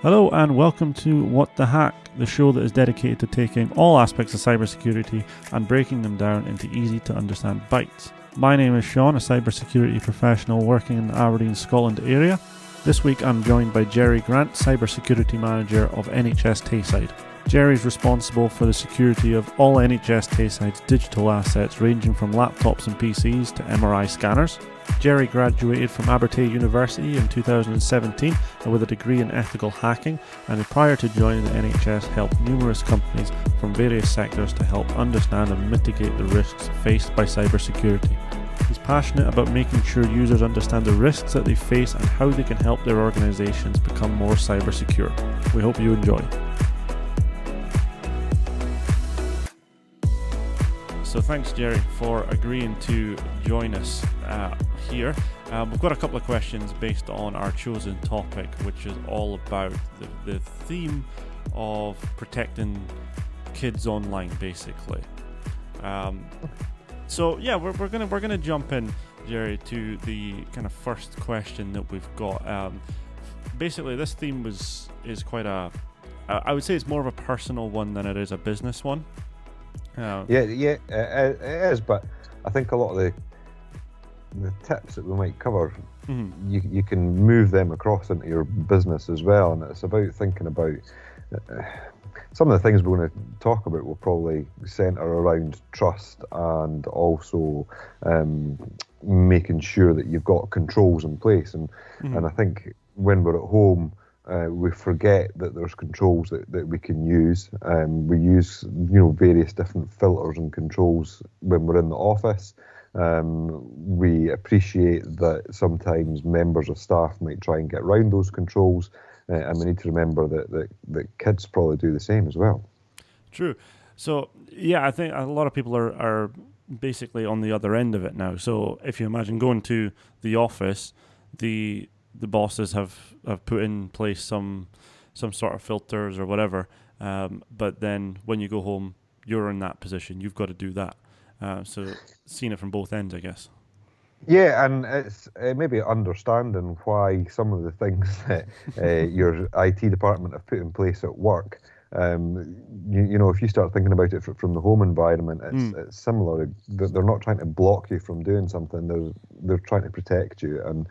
Hello and welcome to What the Hack, the show that is dedicated to taking all aspects of cybersecurity and breaking them down into easy to understand bites. My name is Sean, a cybersecurity professional working in the Aberdeen, Scotland area. This week I'm joined by Gerry Grant, cybersecurity manager of NHS Tayside. Gerry is responsible for the security of all NHS Tayside's digital assets ranging from laptops and PCs to MRI scanners. Gerry graduated from Abertay University in 2017 with a degree in ethical hacking, and prior to joining the NHS helped numerous companies from various sectors to help understand and mitigate the risks faced by cybersecurity. He's passionate about making sure users understand the risks that they face and how they can help their organisations become more cyber secure. We hope you enjoy. So thanks, Gerry, for agreeing to join us here. We've got a couple of questions based on our chosen topic, which is all about the theme of protecting kids online, basically. So yeah, we're gonna jump in, Gerry, to the kind of first question that we've got. Basically, this theme is quite I would say it's more of a personal one than it is a business one. It is, but I think a lot of the tips that we might cover, you can move them across into your business as well, and it's about thinking about some of the things we're going to talk about will probably centre around trust and also making sure that you've got controls in place, and I think when we're at home, we forget that there's controls that we can use. We use various different filters and controls when we're in the office. We appreciate that sometimes members of staff might try and get around those controls, and we need to remember that kids probably do the same as well. True. So yeah, I think a lot of people are basically on the other end of it now. So if you imagine going to the office, the bosses have put in place some sort of filters or whatever, but then when you go home, you're in that position. You've got to do that. So seeing it from both ends, I guess. Yeah, and it's maybe understanding why some of the things that your IT department have put in place at work. If you start thinking about it from the home environment, it's similar. They're not trying to block you from doing something. They're trying to protect you, and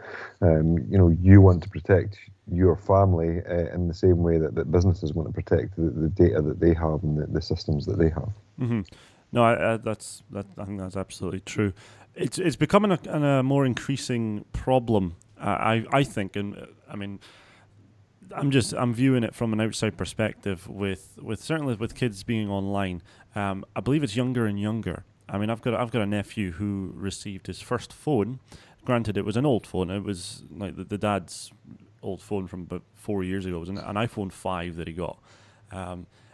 you want to protect your family in the same way that businesses want to protect the data that they have and the systems that they have. Mm-hmm. No, I think that's absolutely true. It's becoming a more increasing problem. I think, and I mean, I'm viewing it from an outside perspective with certainly with kids being online. I believe it's younger and younger. I mean, I've got a nephew who received his first phone. Granted, it was an old phone. It was like the dad's old phone from about 4 years ago. It was an iPhone 5 that he got.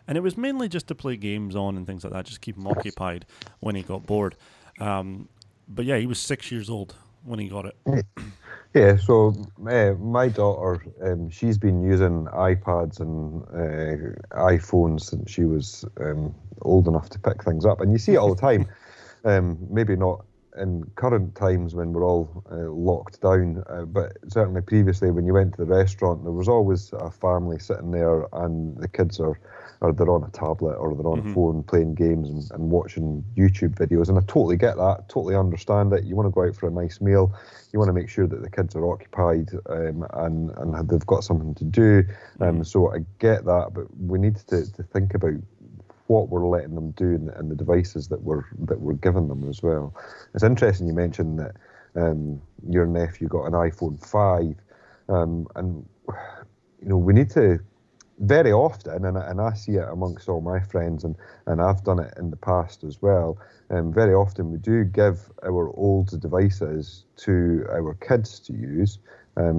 And it was mainly just to play games on and things like that, just keep him occupied when he got bored. But yeah, he was 6 years old when he got it. Yeah, so my daughter, she's been using iPads and iPhones since she was old enough to pick things up. And you see it all the time, maybe not in current times when we're all locked down, but certainly previously when you went to the restaurant, there was always a family sitting there and the kids they're on a tablet or they're on a phone playing games and watching YouTube videos. And I totally get that, totally understand it. You want to go out for a nice meal. You want to make sure that the kids are occupied and they've got something to do. So I get that, but we need to think about what we're letting them do and the devices that we're giving them as well. It's interesting you mentioned that your nephew got an iPhone 5, and we need to very often, and I see it amongst all my friends, and I've done it in the past as well. Very often we do give our old devices to our kids to use,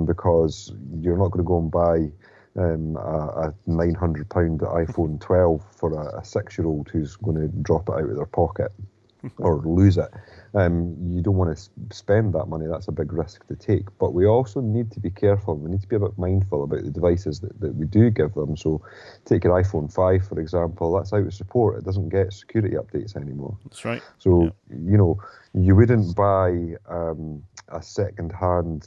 because you're not going to go and buy a £900 iPhone 12 for a 6-year-old who's going to drop it out of their pocket or lose it. You don't want to spend that money. That's a big risk to take. But we also need to be careful. We need to be a bit mindful about the devices that we do give them. So take your iPhone 5, for example. That's out of support. It doesn't get security updates anymore. That's right. So, you wouldn't buy a second-hand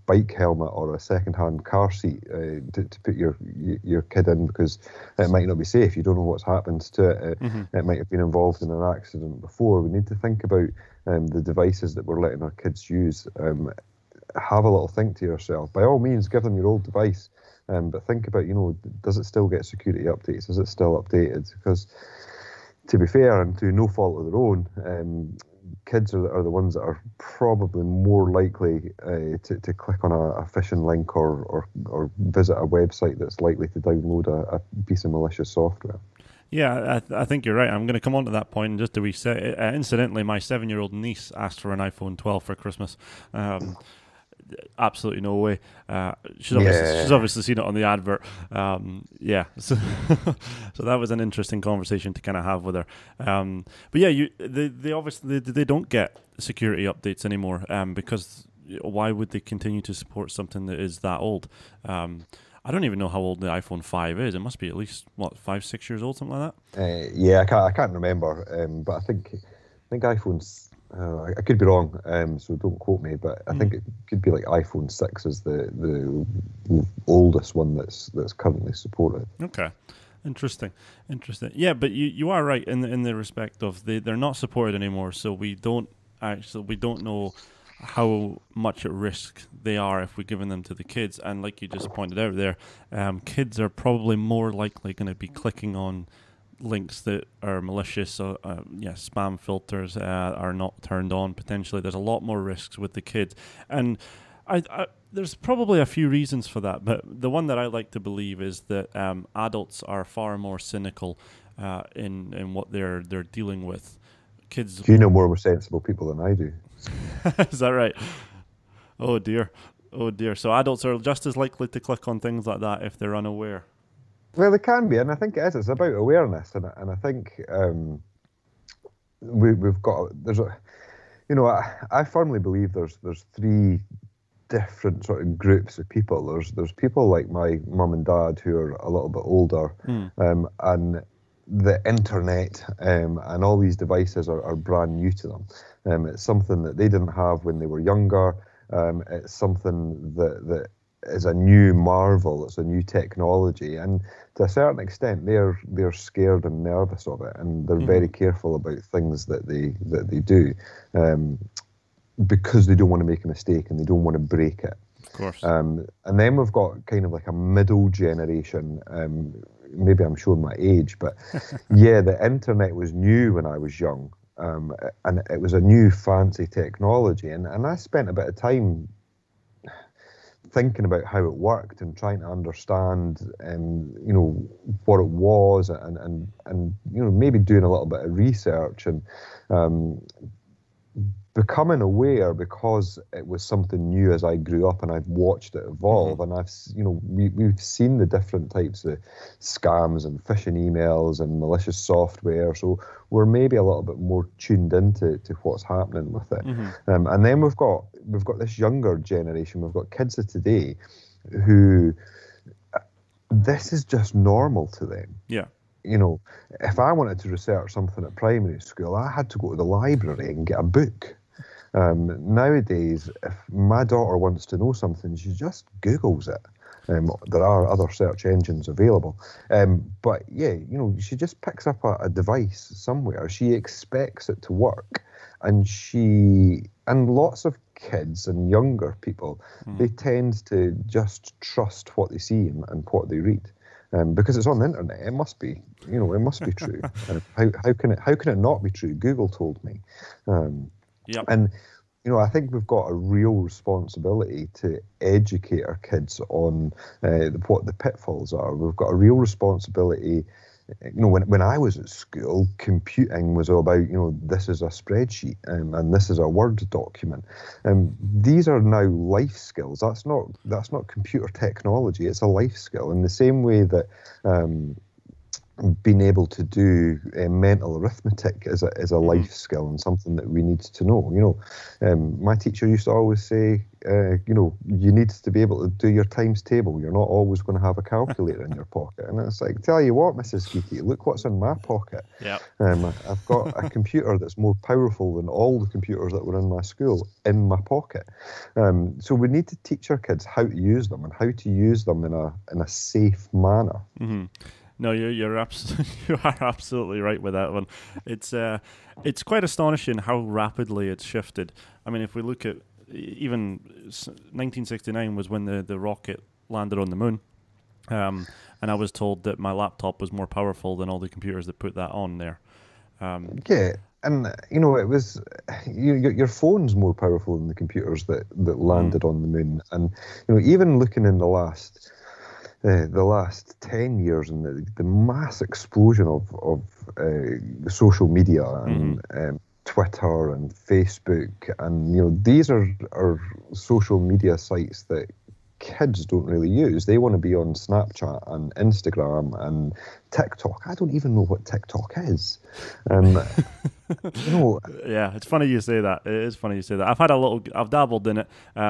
bike helmet or a second-hand car seat to put your kid in, because it might not be safe. You don't know what's happened to it. It might have been involved in an accident before. We need to think about the devices that we're letting our kids use. Have a little think to yourself. By all means, give them your old device, but think about, does it still get security updates? Is it still updated? Because to be fair, and through no fault of their own, kids are the ones that are probably more likely to click on a phishing link or visit a website that's likely to download a piece of malicious software. Yeah, I think you're right. I'm going to come on to that point, and just to reset. Incidentally, my 7-year-old niece asked for an iPhone 12 for Christmas. Absolutely no way. She's obviously seen it on the advert. So that was an interesting conversation to kind of have with her. But yeah, they obviously they don't get security updates anymore, because why would they continue to support something that is that old? I don't even know how old the iPhone 5 is. It must be at least 5-6 years old, something like that. I can't remember, but I think iPhones. I could be wrong, so don't quote me. But I think it could be like iPhone 6 is the oldest one that's currently supported. Okay, interesting. Yeah, but you are right in the respect of they're not supported anymore. So we don't know how much at risk they are if we're giving them to the kids. And like you just pointed out there, kids are probably more likely going to be clicking on links that are malicious. Spam filters are not turned on potentially. There's a lot more risks with the kids, and I there's probably a few reasons for that, but the one that I like to believe is that adults are far more cynical in what they're dealing with. Kids, you know more sensible people than I do. Is that right? Oh dear. So adults are just as likely to click on things like that if they're unaware. Well, it can be, and I think it is. It's about awareness, and I think we've got. I firmly believe there's three different sort of groups of people. There's people like my mum and dad who are a little bit older, and the internet and all these devices are brand new to them. It's something that they didn't have when they were younger. It's something that is a new marvel. It's a new technology, and to a certain extent, they're scared and nervous of it, and they're very careful about things that they do, because they don't want to make a mistake and they don't want to break it. Of course. And then we've got kind of like a middle generation. Maybe I'm showing my age, but yeah, the internet was new when I was young, and it was a new fancy technology, and I spent a bit of time thinking about how it worked and trying to understand, what it was, and maybe doing a little bit of research and becoming aware, because it was something new as I grew up and I've watched it evolve, and we've seen the different types of scams and phishing emails and malicious software, so we're maybe a little bit more tuned into what's happening with it. And then we've got this younger generation. We've got kids of today who this is just normal to them. Yeah. If I wanted to research something at primary school, I had to go to the library and get a book. Nowadays, if my daughter wants to know something, she just Googles it. There are other search engines available. But yeah, she just picks up a device somewhere. She expects it to work. And lots of kids and younger people, they tend to just trust what they see and what they read. Because it's on the internet, it must be, it must be true. How can it not be true? Google told me. Yep. And I think we've got a real responsibility to educate our kids on what the pitfalls are. We've got a real responsibility. When I was at school, computing was all about, this is a spreadsheet and this is a Word document. These are now life skills. That's not computer technology. It's a life skill. In the same way that being able to do mental arithmetic is a life skill and something that we need to know. My teacher used to always say, you need to be able to do your times table. You're not always going to have a calculator in your pocket. And it's like, tell you what, Mrs. Skeety, look what's in my pocket. Yeah. I've got a computer that's more powerful than all the computers that were in my school in my pocket. So we need to teach our kids how to use them and how to use them in a safe manner. Mm-hmm. No, you are absolutely right with that one. It's quite astonishing how rapidly it's shifted. I mean, if we look at even 1969 was when the rocket landed on the moon, and I was told that my laptop was more powerful than all the computers that put that on there. Yeah, and it was your phone's more powerful than the computers that landed on the moon, and even looking in the last 10 years and the mass explosion of social media and Twitter and Facebook, and these are social media sites that kids don't really use. They want to be on Snapchat and Instagram and TikTok. I don't even know what TikTok is. Yeah, it's funny you say that. It is funny you say that. I've dabbled in it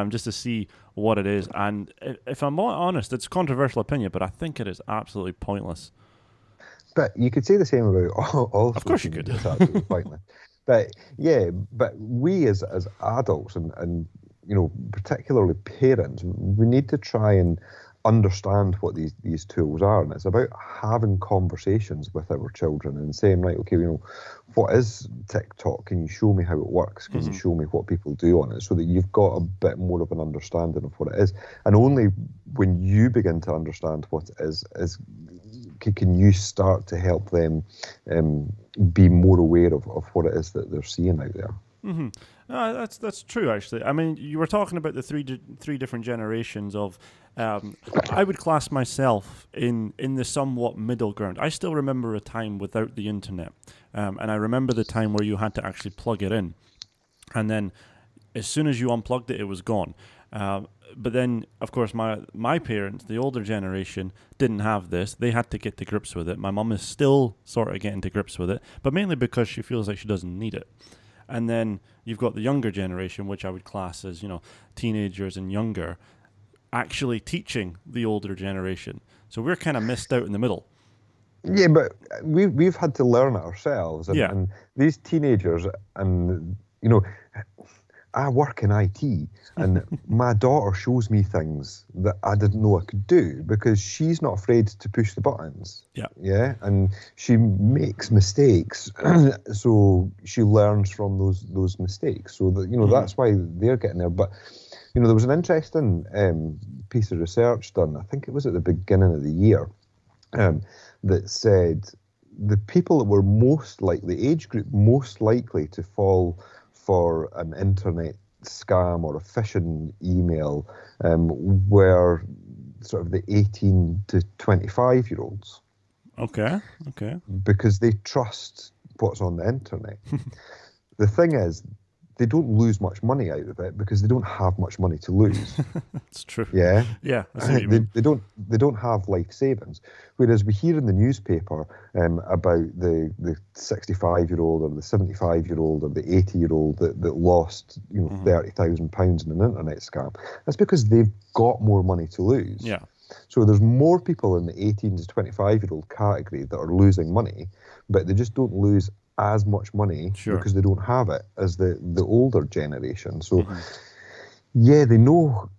just to see what it is, and if I'm honest, it's a controversial opinion, but I think it is absolutely pointless. But you could say the same about all of course you could. It's absolutely pointless. But we as adults and particularly parents, we need to try and understand what these tools are, and it's about having conversations with our children and saying, right, okay, what is TikTok? Can you show me how it works? Can you show me what people do on it, so that you've got a bit more of an understanding of what it is? And only when you begin to understand what it is can you start to help them be more aware of what it is that they're seeing out there. Mm-hmm. That's true, actually. I mean, you were talking about the three different generations of. I would class myself in the somewhat middle ground. I still remember a time without the internet, and I remember the time where you had to actually plug it in, and then as soon as you unplugged it, it was gone. But then, of course, my parents, the older generation, didn't have this. They had to get to grips with it. My mum is still sort of getting to grips with it, but mainly because she feels like she doesn't need it. And then you've got the younger generation, which I would class as, teenagers and younger, actually teaching the older generation. So we're kind of missed out in the middle. Yeah, but we've had to learn it ourselves. And these teenagers, and, I work in IT, and my daughter shows me things that I didn't know I could do because she's not afraid to push the buttons. Yeah. Yeah. And she makes mistakes, so she learns from those mistakes. So that, that's why they're getting there. But, there was an interesting piece of research done, I think it was at the beginning of the year, that said the people that were the age group most likely to fall for an internet scam or a phishing email were sort of the 18 to 25-year-olds. Okay. Because they trust what's on the internet. The thing is, they don't lose much money out of it because they don't have much money to lose. That's true. Yeah. Yeah. I see what you mean. They don't have life savings. Whereas we hear in the newspaper about the 65-year-old or the 75-year-old or the 80-year-old that lost £30,000 in an internet scam. That's because they've got more money to lose. Yeah. So there's more people in the 18 to 25-year-old category that are losing money, but they just don't lose as much money because they don't have it as the older generation. So yeah, they know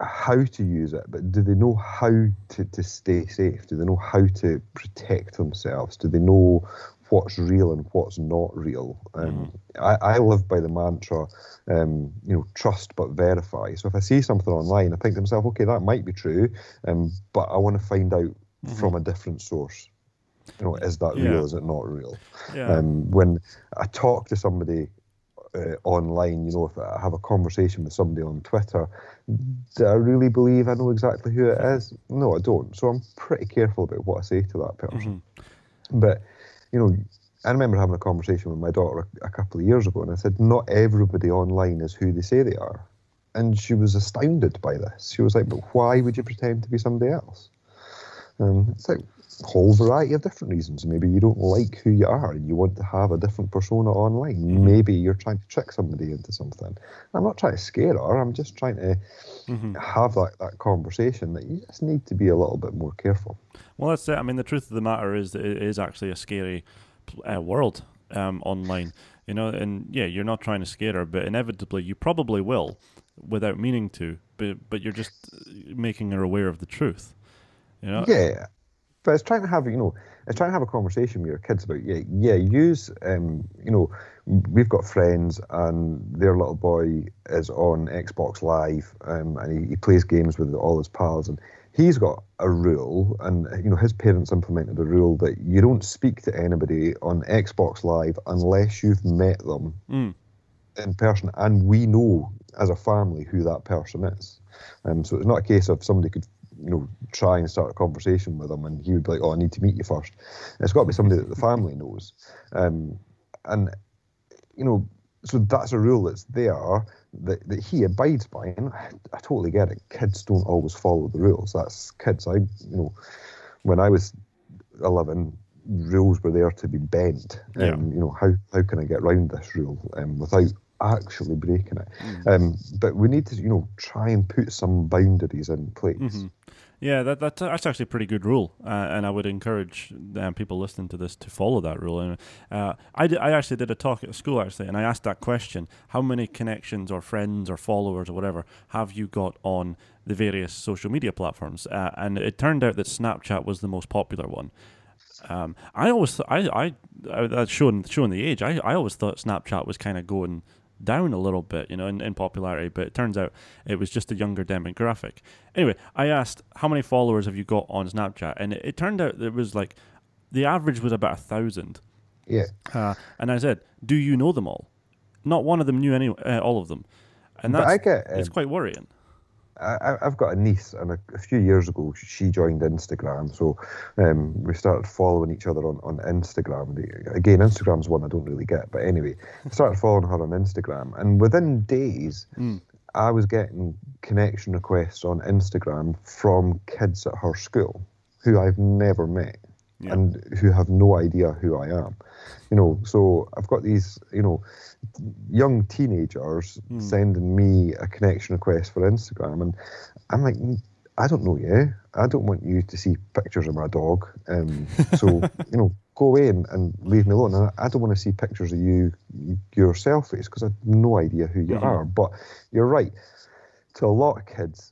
how to use it, but do they know how to stay safe? Do they know how to protect themselves? Do they know what's real and what's not real? I live by the mantra, trust but verify. So if I see something online, I think to myself, okay, that might be true, but I want to find out from a different source. Is that real? Is it not real? Yeah. When I talk to somebody online, if I have a conversation with somebody on Twitter, do I really believe I know exactly who it is? No, I don't. So I'm pretty careful about what I say to that person. But, I remember having a conversation with my daughter a couple of years ago, and I said, not everybody online is who they say they are. And she was astounded by this. She was like, but why would you pretend to be somebody else? It's like, whole variety of different reasons. Maybe you don't like who you are and you want to have a different persona online. Maybe you're trying to trick somebody into something. I'm not trying to scare her. I'm just trying to have that conversation that you just need to be a little bit more careful. Well, that's it. I mean, the truth of the matter is that it is actually a scary world online, and yeah, you're not trying to scare her, but inevitably you probably will without meaning to, but you're just making her aware of the truth, Yeah. But it's trying to have, it's trying to have a conversation with your kids about, use, we've got friends and their little boy is on Xbox Live and he plays games with all his pals and he's got a rule and, his parents implemented a rule that you don't speak to anybody on Xbox Live unless you've met them in person and we know as a family who that person is. So it's not a case of somebody could try and start a conversation with him and he would be like, oh, I need to meet you first. It's got to be somebody that the family knows. So that's a rule that's there that he abides by. And I totally get it. Kids don't always follow the rules. That's kids. When I was 11, rules were there to be bent. How can I get around this rule without actually breaking it? But we need to, try and put some boundaries in place. Yeah, that's actually a pretty good rule, and I would encourage people listening to this to follow that rule. And I actually did a talk at school and I asked that question: how many connections or friends or followers or whatever have you got on the various social media platforms? And it turned out that Snapchat was the most popular one. I always that's showing the age. I always thought Snapchat was kind of going down a little bit, in popularity, but it turns out it was just a younger demographic. Anyway, I asked, how many followers have you got on Snapchat? And it turned out it was like, the average was about 1,000. Yeah. And I said, do you know them all? Not one of them knew all of them. And it's quite worrying. I've got a niece, and a few years ago she joined Instagram, so we started following each other on Instagram. Again, Instagram's one I don't really get, but anyway, I started following her on Instagram, and within days, I was getting connection requests on Instagram from kids at her school who I've never met and who have no idea who I am. So I've got these, young teenagers sending me a connection request for Instagram, and I'm like, I don't know you. I don't want you to see pictures of my dog. So, go away and leave me alone. And I don't want to see pictures of your selfies because I have no idea who you are. But you're right. To a lot of kids,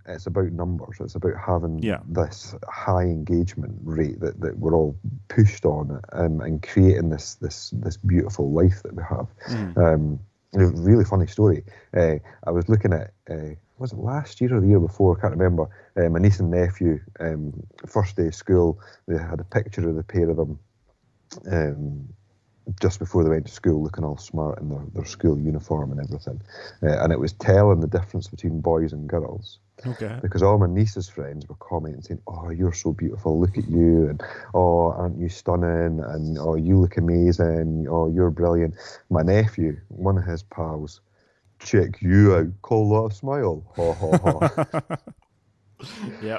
it's about numbers. It's about having this high engagement rate that we're all pushed on, and creating this beautiful life that we have. A really funny story. I was looking at, was it last year or the year before? I can't remember. My niece and nephew, first day of school, they had a picture of the pair of them just before they went to school, looking all smart in their school uniform and everything. And it was telling the difference between boys and girls. Okay. Because all my niece's friends were commenting saying, oh, you're so beautiful, look at you, and oh, aren't you stunning, and oh, you look amazing, oh, you're brilliant. My nephew, one of his pals, check you out, call that a smile, ha ha ha. Yeah.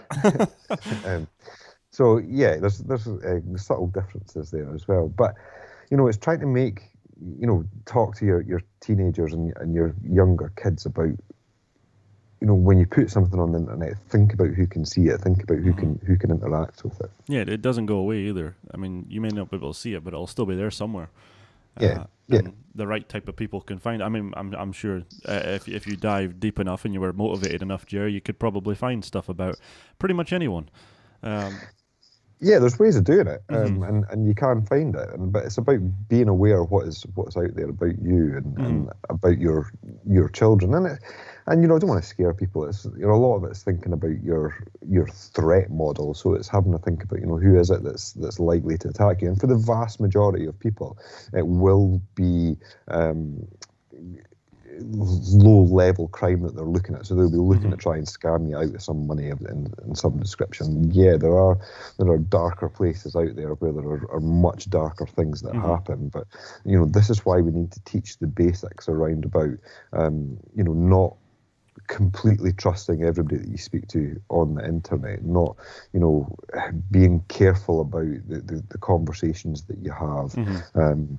So yeah, there's subtle differences there as well, but it's trying to make, talk to your teenagers and your younger kids about, when you put something on the internet, think about who can see it, think about who can interact with it. Yeah, it doesn't go away either. I mean, you may not be able to see it, but it'll still be there somewhere. Yeah. And the right type of people can find it. I mean, I'm sure if you dive deep enough and you were motivated enough, Gerry, you could probably find stuff about pretty much anyone. Yeah, there's ways of doing it, and you can find it, but it's about being aware of what's out there about you and about your children, and I don't want to scare people. It's a lot of it's thinking about your threat model, so it's having to think about who is it that's likely to attack you, and for the vast majority of people, it will be low-level crime that they're looking at. So they'll be looking to try and scam you out of some money in some description. Yeah, there are darker places out there where there are much darker things that happen. But this is why we need to teach the basics around about not completely trusting everybody that you speak to on the internet, not, being careful about the conversations that you have. And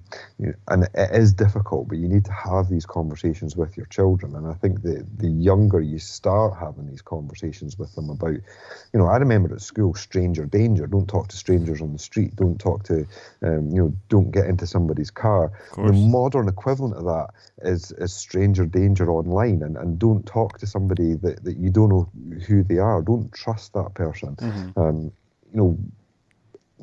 it is difficult, but you need to have these conversations with your children. And I think that the younger you start having these conversations with them about, I remember at school, stranger danger. Don't talk to strangers on the street. Don't talk to, don't get into somebody's car. The modern equivalent of that is stranger danger online, and don't talk to somebody that you don't know who they are. Don't trust that person.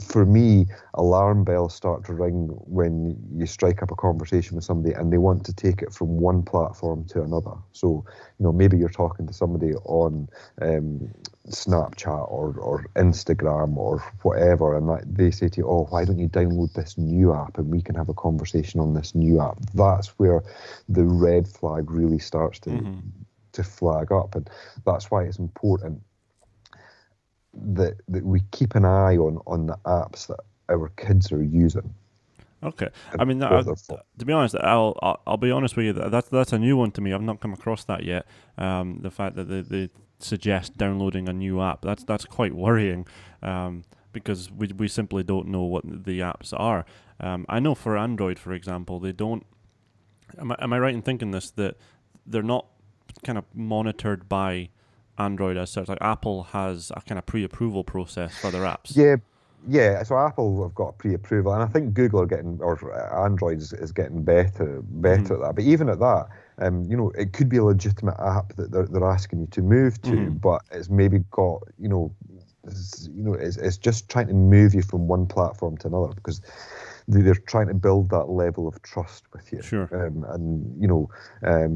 For me, alarm bells start to ring when you strike up a conversation with somebody and they want to take it from one platform to another. So, maybe you're talking to somebody on Snapchat or Instagram or whatever, and they say to you, oh, why don't you download this new app and we can have a conversation on this new app? That's where the red flag really starts to flag up. And that's why it's important that we keep an eye on the apps that our kids are using. Okay, I mean, to be honest, I'll be honest with you. That's a new one to me. I've not come across that yet. The fact that they suggest downloading a new app, that's quite worrying, because we simply don't know what the apps are. I know for Android, for example, they don't. Am I right in thinking this, that they're not kind of monitored by Android as such? Like Apple has a kind of pre-approval process for their apps. Yeah. So Apple have got pre-approval, and I think Google are getting, or Android is getting better at that. But even at that, it could be a legitimate app that they're asking you to move to, but it's maybe got, it's just trying to move you from one platform to another, because they're trying to build that level of trust with you. Sure. I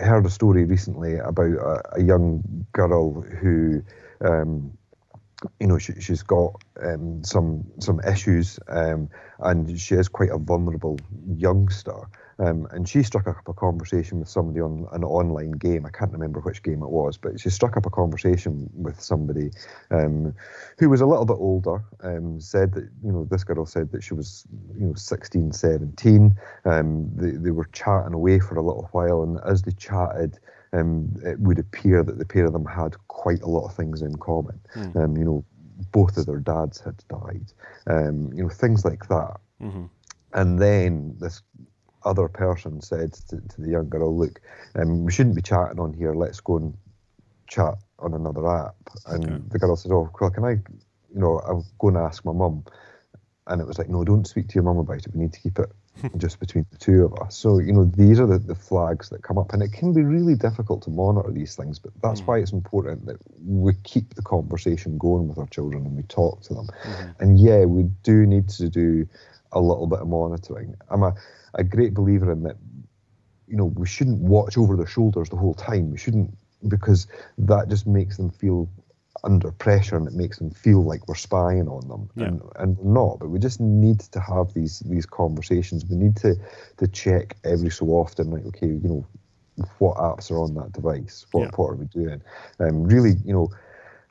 heard a story recently about a young girl who, she's got some issues, and she is quite a vulnerable youngster. And she struck up a conversation with somebody on an online game. I can't remember which game it was, but she struck up a conversation with somebody who was a little bit older. Said that, this girl said that she was, 16, 17. They were chatting away for a little while, and as they chatted, it would appear that the pair of them had quite a lot of things in common. Both of their dads had died. Things like that. And then this other person said to the young girl, look, we shouldn't be chatting on here, let's go and chat on another app. And the girl said, oh, well, can I, I'll go and ask my mum. And it was like, no, don't speak to your mum about it, we need to keep it just between the two of us. So, these are the flags that come up, and it can be really difficult to monitor these things, but that's why it's important that we keep the conversation going with our children and we talk to them. And yeah, we do need to do a little bit of monitoring. I'm a great believer in that, we shouldn't watch over their shoulders the whole time. We shouldn't, because that just makes them feel under pressure, and it makes them feel like we're spying on them. And we're not, but we just need to have these conversations. We need to check every so often, like, okay, what apps are on that device? What are we doing? Really,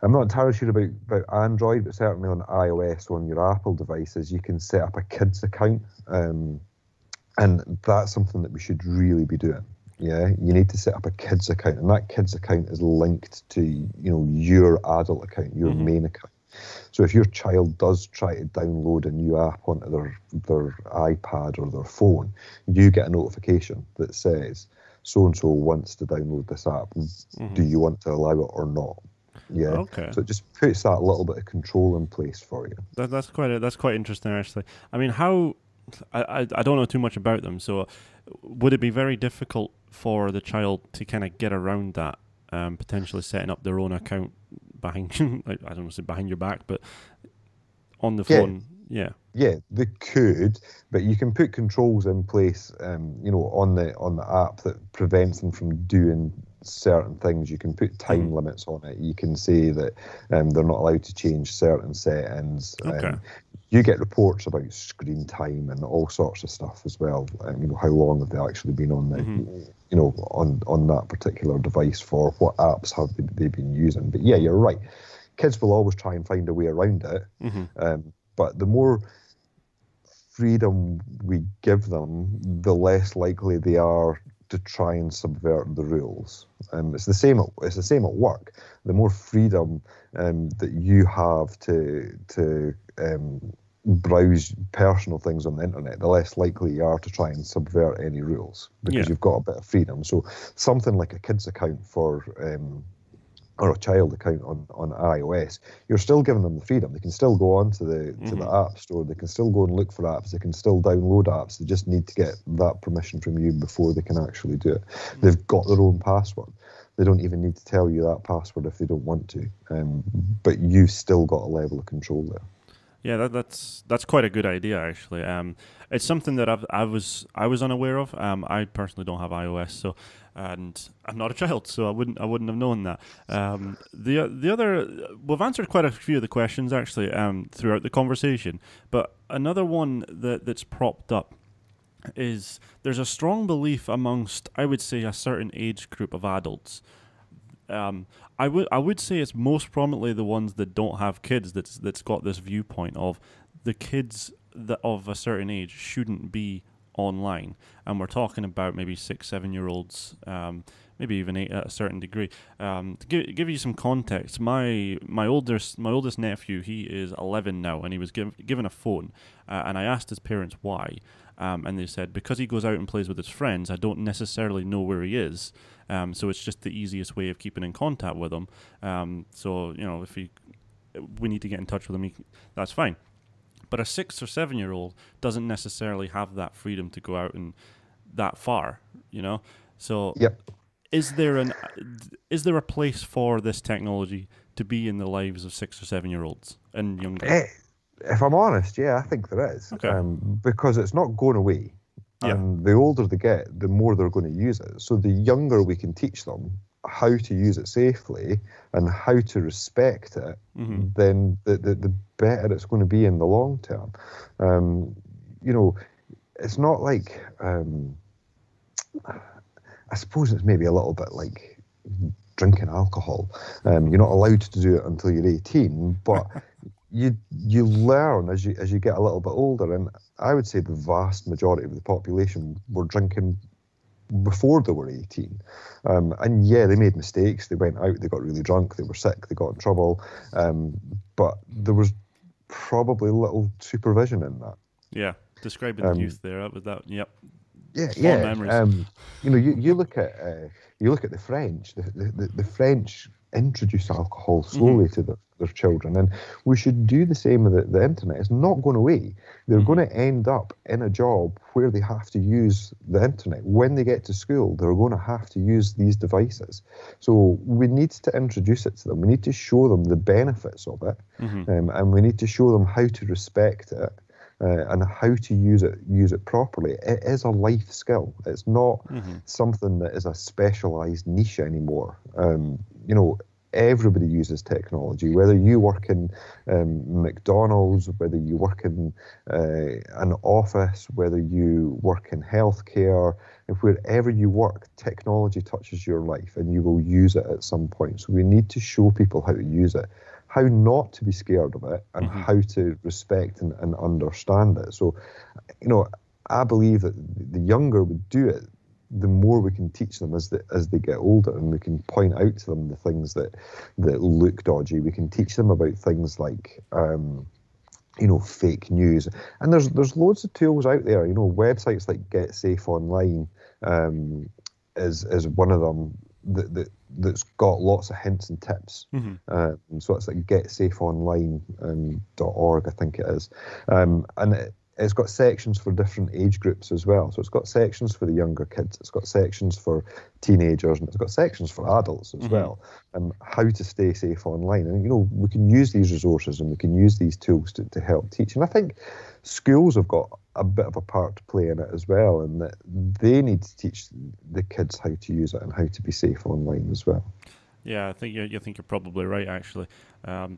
I'm not entirely sure about Android, but certainly on iOS, on your Apple devices, you can set up a kids account. And that's something that we should really be doing. Yeah, you need to set up a kids account, and that kids account is linked to, your adult account, your main account. So if your child does try to download a new app onto their iPad or their phone, you get a notification that says, so-and-so wants to download this app. Do you want to allow it or not? Yeah. Okay. So it just puts that little bit of control in place for you. That's quite interesting, actually. I mean, I don't know too much about them, so would it be very difficult for the child to kind of get around that, potentially setting up their own account behind, I don't want to say behind your back, but on the phone? Yeah, they could, but you can put controls in place, on the app that prevents them from doing certain things. You can put time limits on it. You can say that they're not allowed to change certain settings. Okay. You get reports about screen time and all sorts of stuff as well. How long have they actually been on the, on that particular device for? What apps have they been using? But yeah, you're right. Kids will always try and find a way around it. But the more freedom we give them, the less likely they are to try and subvert the rules. It's the same. It's the same at work. The more freedom that you have to browse personal things on the internet, the less likely you are to try and subvert any rules, because you've got a bit of freedom. So something like a kid's account or a child account on iOS, you're still giving them the freedom. They can still go on to the App Store. They can still go and look for apps. They can still download apps. They just need to get that permission from you before they can actually do it. They've got their own password. They don't even need to tell you that password if they don't want to. But you've still got a level of control there. Yeah, that's quite a good idea, actually. It's something that I was unaware of. I personally don't have iOS, and I'm not a child, so I wouldn't have known that. The other, we've answered quite a few of the questions actually throughout the conversation, but another one that's propped up is there's a strong belief amongst, I would say, a certain age group of adults. I would say it's most prominently the ones that don't have kids that's got this viewpoint of the kids that of a certain age shouldn't be online, and we're talking about maybe 6-7-year-olds, maybe even 8 at a certain degree. To give you some context, my oldest nephew, he is 11 now, and he was given a phone, and I asked his parents why, and they said because he goes out and plays with his friends, I don't necessarily know where he is. So it's just the easiest way of keeping in contact with him. So, if we need to get in touch with him, that's fine. But a 6 or 7-year-old doesn't necessarily have that freedom to go out and that far, So is there a place for this technology to be in the lives of 6 or 7-year-olds and younger? If I'm honest, I think there is. Okay. Because it's not going away. And the older they get, the more they're going to use it. So the younger we can teach them how to use it safely and how to respect it, then the better it's going to be in the long term. It's not like, I suppose it's maybe a little bit like drinking alcohol. You're not allowed to do it until you're 18, but you learn as you get a little bit older, and I would say the vast majority of the population were drinking before they were 18. And they made mistakes. They went out, they got really drunk, they were sick, they got in trouble. But there was probably little supervision in that. Yeah, describing the youth there. With that, yep. Yeah. Memories. You look at the French. The French introduce alcohol slowly to their children, and we should do the same with the internet. It's not going away. They're going to end up in a job where they have to use the internet. When they get to school, they're going to have to use these devices. So we need to introduce it to them. We need to show them the benefits of it, and we need to show them how to respect it. And how to use it properly. It is a life skill. It's not something that is a specialised niche anymore. Everybody uses technology, whether you work in McDonald's, whether you work in an office, whether you work in healthcare, and wherever you work, technology touches your life and you will use it at some point. So we need to show people how to use it, how not to be scared of it, and how to respect and understand it. So, I believe that the younger we do it, the more we can teach them as they get older, and we can point out to them the things that look dodgy. We can teach them about things like fake news. And there's loads of tools out there. Websites like Get Safe Online is one of them that's got lots of hints and tips. So it's like getsafeonline.org, I think it is. And it's got sections for different age groups as well. So it's got sections for the younger kids, it's got sections for teenagers, and it's got sections for adults as well, and how to stay safe online. And, we can use these resources and we can use these tools to help teach. And I think schools have got a bit of a part to play in it as well, and that they need to teach the kids how to use it and how to be safe online as well. Yeah, I think you're probably right, actually. So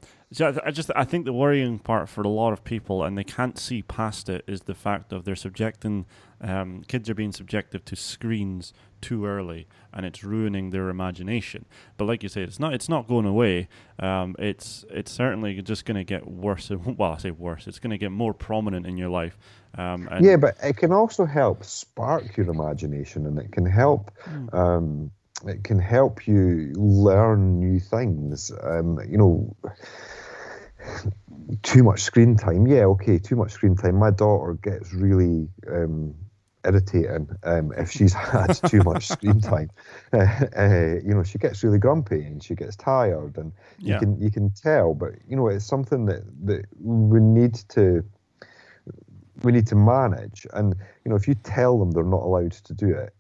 I think the worrying part for a lot of people, and they can't see past it, is the fact of they're subjecting kids are being subjective to screens too early, and it's ruining their imagination. But like you say, it's not going away. It's certainly just going to get worse. Well, I say worse. It's going to get more prominent in your life. Yeah, but it can also help spark your imagination, and it can help. It can help you learn new things. Too much screen time. Yeah, okay, too much screen time. My daughter gets really irritating if she's had too much screen time. She gets really grumpy and she gets tired, and you can tell. But it's something that we need to manage. And if you tell them they're not allowed to do it,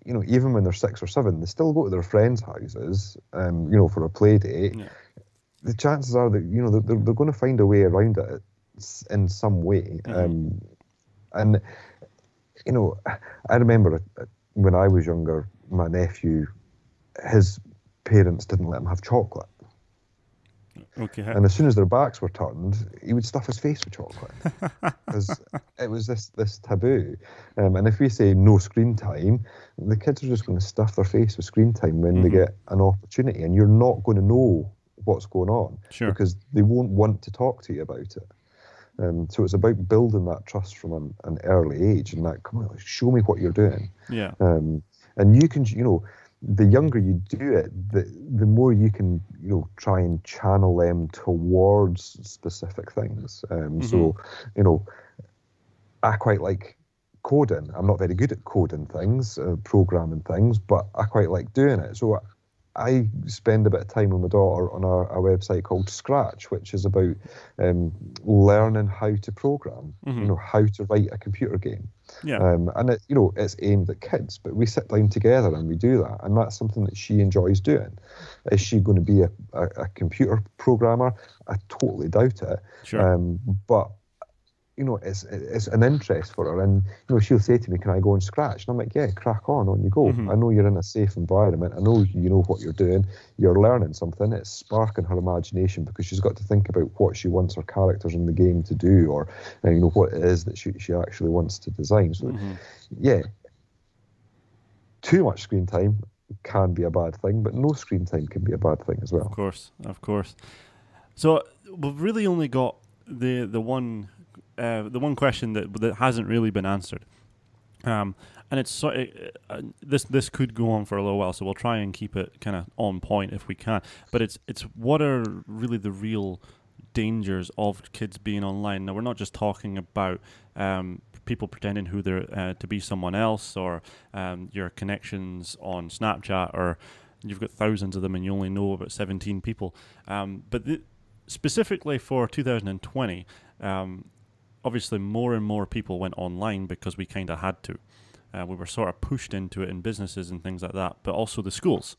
even when they're 6 or 7, they still go to their friends' houses, for a play date. Yeah. The chances are that they're going to find a way around it in some way. And I remember when I was younger, my nephew, his parents didn't let him have chocolate. Okay. And as soon as their backs were turned, he would stuff his face with chocolate, because it was this taboo. And if we say no screen time, the kids are just going to stuff their face with screen time when they get an opportunity, and you're not going to know what's going on, because they won't want to talk to you about it. So it's about building that trust from an early age, and that, come on, show me what you're doing. Yeah. And you can, the younger you do it, the more you can, try and channel them towards specific things. So, I quite like coding. I'm not very good at coding things, programming things, but I quite like doing it. So I spend a bit of time with my daughter on a website called Scratch, which is about learning how to program, how to write a computer game. Yeah. And it's aimed at kids, but we sit down together and we do that, and that's something that she enjoys doing. Is she going to be a computer programmer? I totally doubt it. Sure. But it's an interest for her, and she'll say to me, "Can I go and Scratch?" And I'm like, "Yeah, crack on you go." I know you're in a safe environment. I know you know what you're doing. You're learning something. It's sparking her imagination, because she's got to think about what she wants her characters in the game to do, or what it is that she actually wants to design. So, yeah, too much screen time can be a bad thing, but no screen time can be a bad thing as well. Of course. So we've really only got the one question that hasn't really been answered, and it's this could go on for a little while, so we'll try and keep it kind of on point if we can. But it's what are really the real dangers of kids being online? Now, we're not just talking about people pretending who they're to be someone else, or your connections on Snapchat, or you've got thousands of them and you only know about 17 people. But specifically for 2020. Obviously, more and more people went online because we kind of had to. We were sort of pushed into it in businesses and things like that, but also the schools.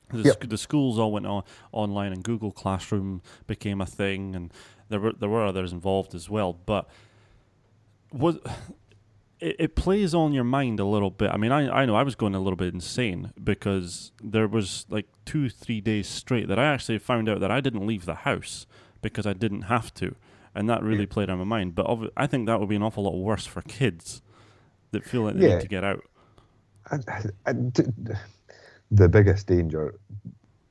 The schools all went online, and Google Classroom became a thing, and there were others involved as well. But it plays on your mind a little bit. I mean, I know I was going a little bit insane, because there was like 2-3 days straight that I actually found out that I didn't leave the house because I didn't have to. And that really played on my mind. But I think that would be an awful lot worse for kids that feel like they need to get out. The biggest danger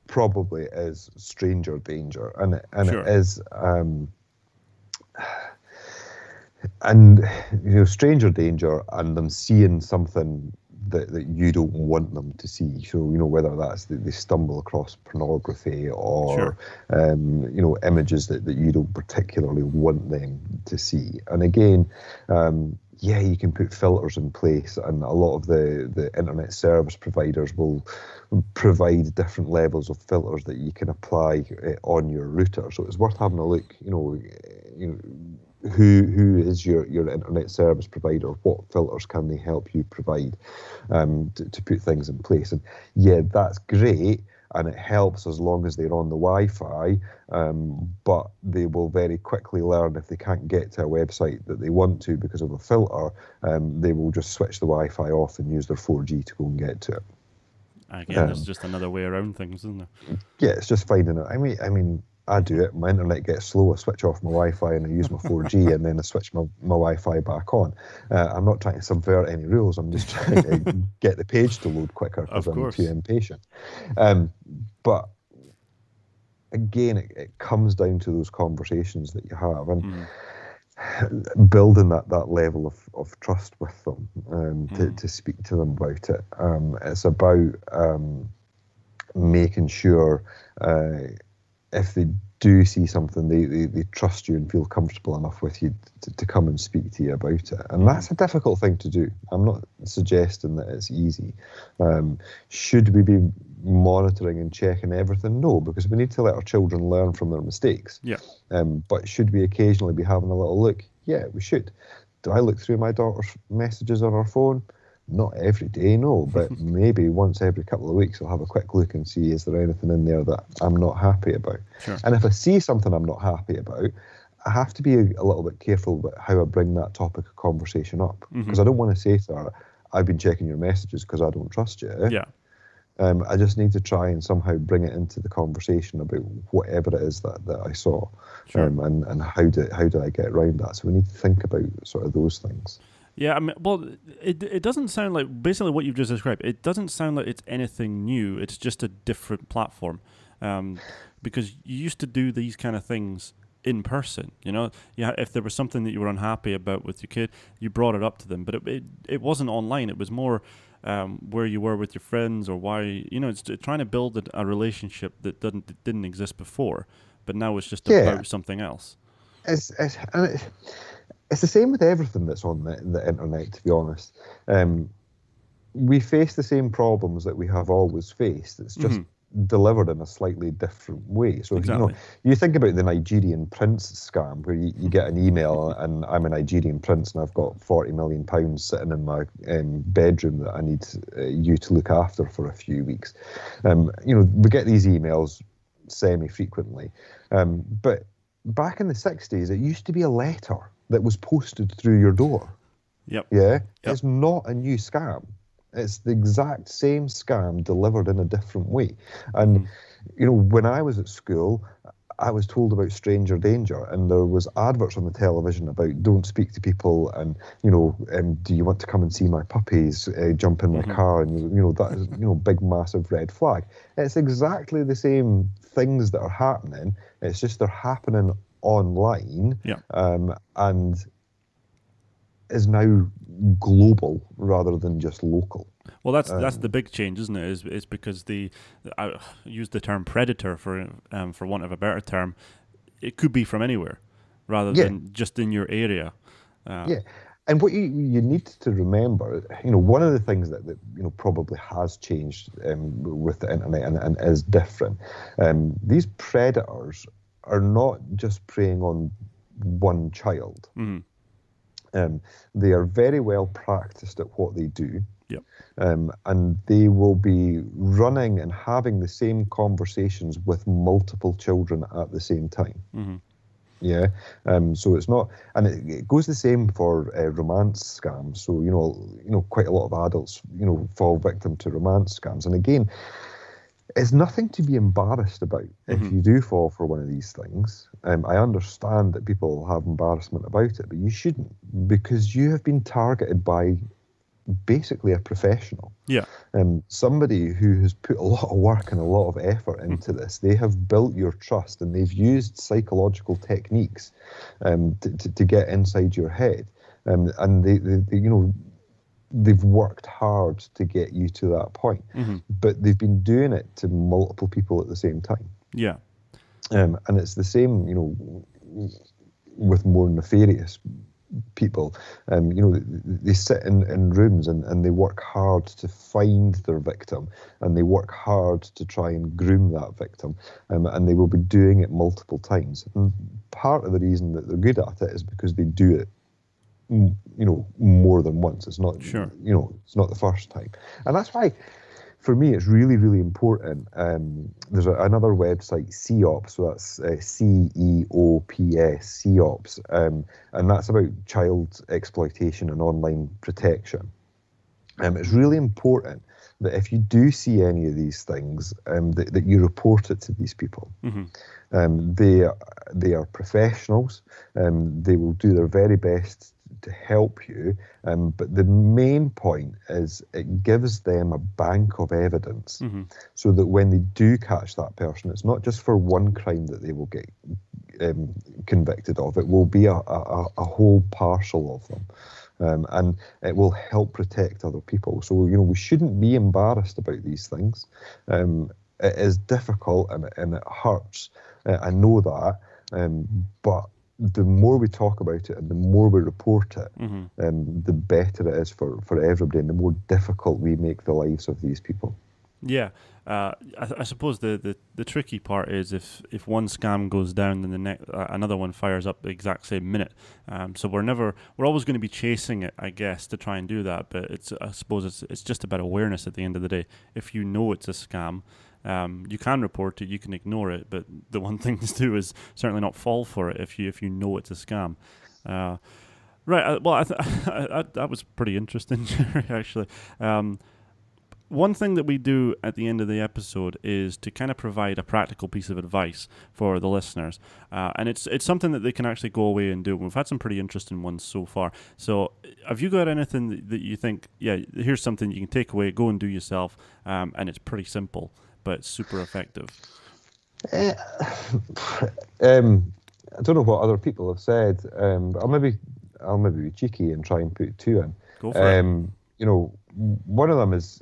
probably is stranger danger. And it is... stranger danger, and them seeing something that you don't want them to see. So, whether that's that they stumble across pornography, or, images that you don't particularly want them to see. And again, you can put filters in place, and a lot of the internet service providers will provide different levels of filters that you can apply on your router. So it's worth having a look, who is your internet service provider? What filters can they help you provide to put things in place? And that's great, and it helps as long as they're on the Wi-Fi, but they will very quickly learn if they can't get to a website that they want to because of a filter, they will just switch the Wi-Fi off and use their 4G to go and get to it. Again, there's just another way around things, isn't there? Yeah, it's just finding it. I mean, I do it. My internet gets slow. I switch off my Wi-Fi and I use my 4G, and then I switch my Wi-Fi back on. I'm not trying to subvert any rules. I'm just trying to get the page to load quicker because I'm too impatient. But again, it comes down to those conversations that you have, and building that level of trust with them, to speak to them about it. It's about making sure if they do see something, they trust you and feel comfortable enough with you to come and speak to you about it. And that's a difficult thing to do. I'm not suggesting that it's easy. Should we be monitoring and checking everything? No, because we need to let our children learn from their mistakes. Yeah. But should we occasionally be having a little look? Yeah, we should. Do I look through my daughter's messages on her phone? Not every day, no, but maybe once every couple of weeks I'll have a quick look and see, is there anything in there that I'm not happy about? Sure. And if I see something I'm not happy about, I have to be a little bit careful about how I bring that topic of conversation up, because I don't want to say to her, I've been checking your messages because I don't trust you. Yeah. I just need to try and somehow bring it into the conversation about whatever it is that I saw. Sure. And how do I get around that? So we need to think about sort of those things. Yeah, I mean, well, it doesn't sound like, basically what you've just described, it doesn't sound like it's anything new. It's just a different platform. Because you used to do these kind of things in person, you know? Yeah, if there was something that you were unhappy about with your kid, you brought it up to them. But it wasn't online. It was more where you were with your friends, or why, you know, it's trying to build a relationship that didn't exist before, but now it's just about something else. It's the same with everything that's on the internet, to be honest. We face the same problems that we have always faced. It's just delivered in a slightly different way. So, exactly. You think about the Nigerian prince scam, where you get an email and I'm a Nigerian prince and I've got £40 million sitting in my bedroom that I need you to look after for a few weeks. We get these emails semi-frequently. But back in the 60s, it used to be a letter that was posted through your door. Yep. Yeah? Yep. It's not a new scam. It's the exact same scam delivered in a different way. And, when I was at school, I was told about stranger danger, and there was adverts on the television about don't speak to people, and, do you want to come and see my puppies, jump in my car, and, that is, big, massive red flag. It's exactly the same things that are happening. It's just they're happening online, and is now global rather than just local. Well, that's the big change, isn't it? Is because I use the term predator for want of a better term. It could be from anywhere, rather than just in your area. And what you need to remember, one of the things that probably has changed with the internet and is different. These predators are not just preying on one child. They are very well practiced at what they do. Yep. And they will be running and having the same conversations with multiple children at the same time. Yeah. So it's not, and it goes the same for romance scams. So, quite a lot of adults, fall victim to romance scams. And again, it's nothing to be embarrassed about if you do fall for one of these things. I understand that people have embarrassment about it, but you shouldn't, because you have been targeted by basically a professional. Yeah. Somebody who has put a lot of work and a lot of effort into this. They have built your trust, and they've used psychological techniques to get inside your head. And they've worked hard to get you to that point, but they've been doing it to multiple people at the same time. Yeah. And it's the same, with more nefarious people. They sit in rooms and they work hard to find their victim, and they work hard to try and groom that victim, and they will be doing it multiple times. And part of the reason that they're good at it is because they do it more than once. It's not, it's not the first time. And that's why, for me, it's really, really important. There's another website, CEOPS, so that's CEOPS, CEOPS, and that's about child exploitation and online protection. It's really important that if you do see any of these things, that you report it to these people. They are professionals. They will do their very best to help you. But the main point is it gives them a bank of evidence, so that when they do catch that person, it's not just for one crime that they will get convicted of. It will be a whole parcel of them. And it will help protect other people. So, we shouldn't be embarrassed about these things. It is difficult and it hurts. I know that. But the more we talk about it and the more we report it, the better it is for everybody, and the more difficult we make the lives of these people. Yeah. I suppose the tricky part is if one scam goes down, then another one fires up the exact same minute. So we're always going to be chasing it, I guess, to try and do that. But I suppose it's just about awareness at the end of the day. If you know it's a scam, you can report it, you can ignore it, but the one thing to do is certainly not fall for it if you know it's a scam. Right. Well, that was pretty interesting, Gerry, actually. One thing that we do at the end of the episode is to kind of provide a practical piece of advice for the listeners, and it's something that they can actually go away and do. We've had some pretty interesting ones so far. So have you got anything that you think, here's something you can take away, go and do yourself, and it's pretty simple, but it's super effective? I don't know what other people have said. I'll maybe be cheeky and try and put two in. Go for it. One of them is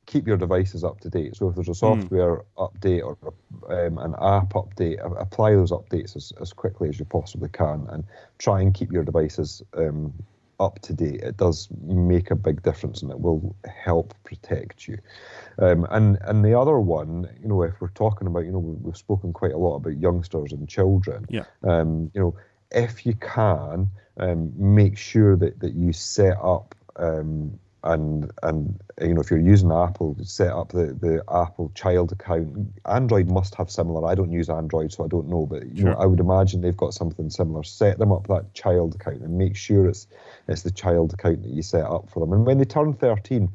keep your devices up to date. So if there's a software update or an app update, apply those updates as quickly as you possibly can, and try and keep your devices up to date. It does make a big difference, and it will help protect you. And the other one, if we're talking about, we've spoken quite a lot about youngsters and children. Yeah. If you can, make sure that you set up and if you're using Apple, set up the Apple child account. Android must have similar. I don't use Android, so I don't know, but I would imagine they've got something similar. Set them up that child account and make sure it's the child account that you set up for them. And when they turn 13,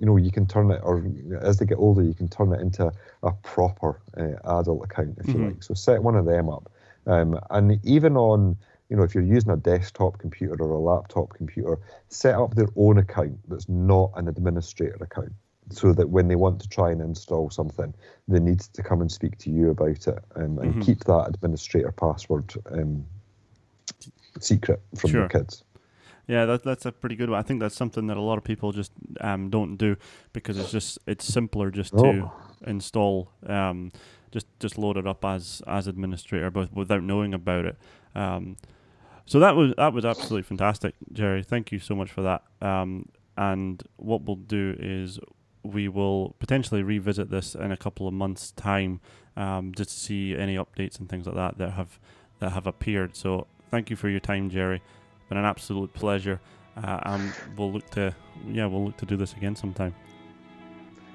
you can turn it, or as they get older, you can turn it into a proper adult account, if you like. So set one of them up. And even on, if you're using a desktop computer or a laptop computer, set up their own account that's not an administrator account, so that when they want to try and install something, they need to come and speak to you about it, and keep that administrator password secret from your kids. Yeah, that's a pretty good one. I think that's something that a lot of people just don't do, because it's simpler just to install, just load it up as administrator, but without knowing about it. So that was absolutely fantastic, Gerry. Thank you so much for that. And what we'll do is we will potentially revisit this in a couple of months' time, just to see any updates and things like that have appeared. So thank you for your time, Gerry. It's been an absolute pleasure. And we'll look to do this again sometime.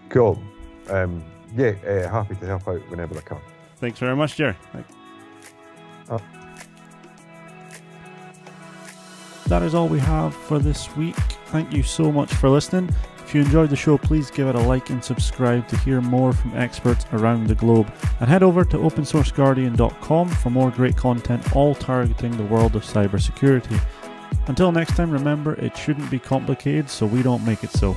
Cool. Happy to help out whenever I can. Thanks very much, Gerry. That is all we have for this week. Thank you so much for listening. If you enjoyed the show, please give it a like and subscribe to hear more from experts around the globe. And head over to opensourceguardian.com for more great content, all targeting the world of cybersecurity. Until next time, remember, it shouldn't be complicated, so we don't make it so.